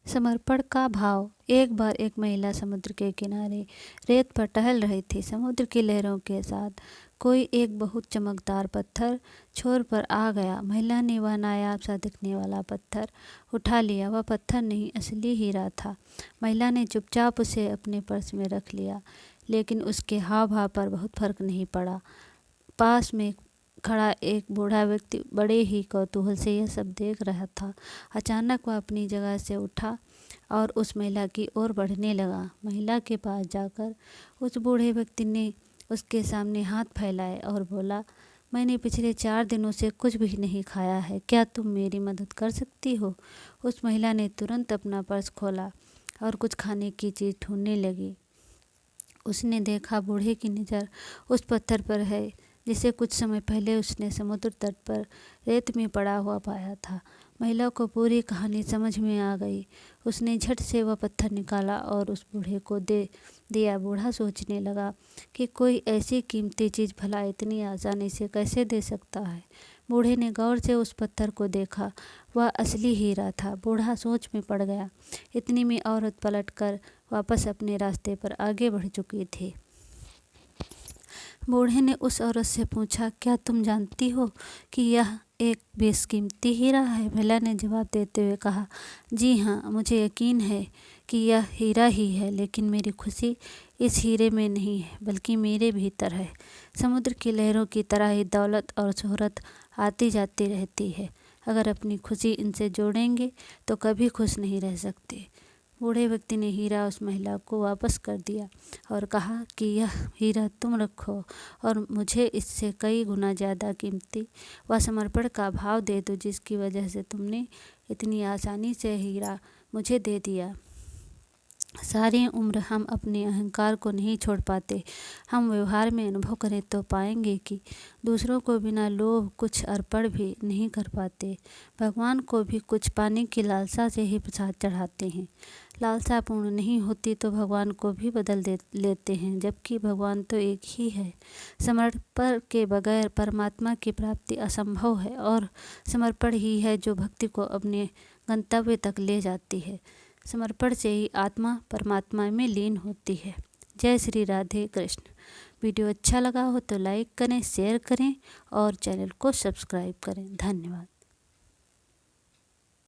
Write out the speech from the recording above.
समर्पण का भाव। एक बार एक महिला समुद्र के किनारे रेत पर टहल रही थी। समुद्र की लहरों के साथ कोई एक बहुत चमकदार पत्थर छोर पर आ गया। महिला ने वह नायाब सा दिखने वाला पत्थर उठा लिया। वह पत्थर नहीं, असली हीरा था। महिला ने चुपचाप उसे अपने पर्स में रख लिया, लेकिन उसके हाव भाव पर बहुत फर्क नहीं पड़ा। पास में खड़ा एक बूढ़ा व्यक्ति बड़े ही कौतूहल से यह सब देख रहा था। अचानक वह अपनी जगह से उठा और उस महिला की ओर बढ़ने लगा। महिला के पास जाकर उस बूढ़े व्यक्ति ने उसके सामने हाथ फैलाए और बोला, मैंने पिछले 4 दिनों से कुछ भी नहीं खाया है, क्या तुम मेरी मदद कर सकती हो? उस महिला ने तुरंत अपना पर्स खोला और कुछ खाने की चीज़ ढूंढने लगी। उसने देखा बूढ़े की नज़र उस पत्थर पर है जिसे कुछ समय पहले उसने समुद्र तट पर रेत में पड़ा हुआ पाया था। महिला को पूरी कहानी समझ में आ गई। उसने झट से वह पत्थर निकाला और उस बूढ़े को दे दिया। बूढ़ा सोचने लगा कि कोई ऐसी कीमती चीज़ भला इतनी आसानी से कैसे दे सकता है। बूढ़े ने गौर से उस पत्थर को देखा। वह असली हीरा था। बूढ़ा सोच में पड़ गया। इतनी में औरत पलटकर वापस अपने रास्ते पर आगे बढ़ चुकी थी। बूढ़े ने उस औरत से पूछा, क्या तुम जानती हो कि यह एक बेशकीमती हीरा है? महिला ने जवाब देते हुए कहा, जी हाँ, मुझे यकीन है कि यह हीरा ही है, लेकिन मेरी खुशी इस हीरे में नहीं है, बल्कि मेरे भीतर है। समुद्र की लहरों की तरह ही दौलत और शोहरत आती जाती रहती है। अगर अपनी खुशी इनसे जोड़ेंगे तो कभी खुश नहीं रह सकते। बूढ़े व्यक्ति ने हीरा उस महिला को वापस कर दिया और कहा कि यह हीरा तुम रखो और मुझे इससे कई गुना ज़्यादा कीमती व समर्पण का भाव दे दो, जिसकी वजह से तुमने इतनी आसानी से हीरा मुझे दे दिया। सारी उम्र हम अपने अहंकार को नहीं छोड़ पाते। हम व्यवहार में अनुभव करें तो पाएंगे कि दूसरों को बिना लोभ कुछ अर्पण भी नहीं कर पाते। भगवान को भी कुछ पाने की लालसा से ही प्रसाद चढ़ाते हैं। लालसा पूर्ण नहीं होती तो भगवान को भी बदल लेते हैं, जबकि भगवान तो एक ही है। समर्पण के बगैर परमात्मा की प्राप्ति असंभव है और समर्पण ही है जो भक्ति को अपने गंतव्य तक ले जाती है। समर्पण से ही आत्मा परमात्मा में लीन होती है। जय श्री राधे कृष्ण। वीडियो अच्छा लगा हो तो लाइक करें, शेयर करें और चैनल को सब्सक्राइब करें। धन्यवाद।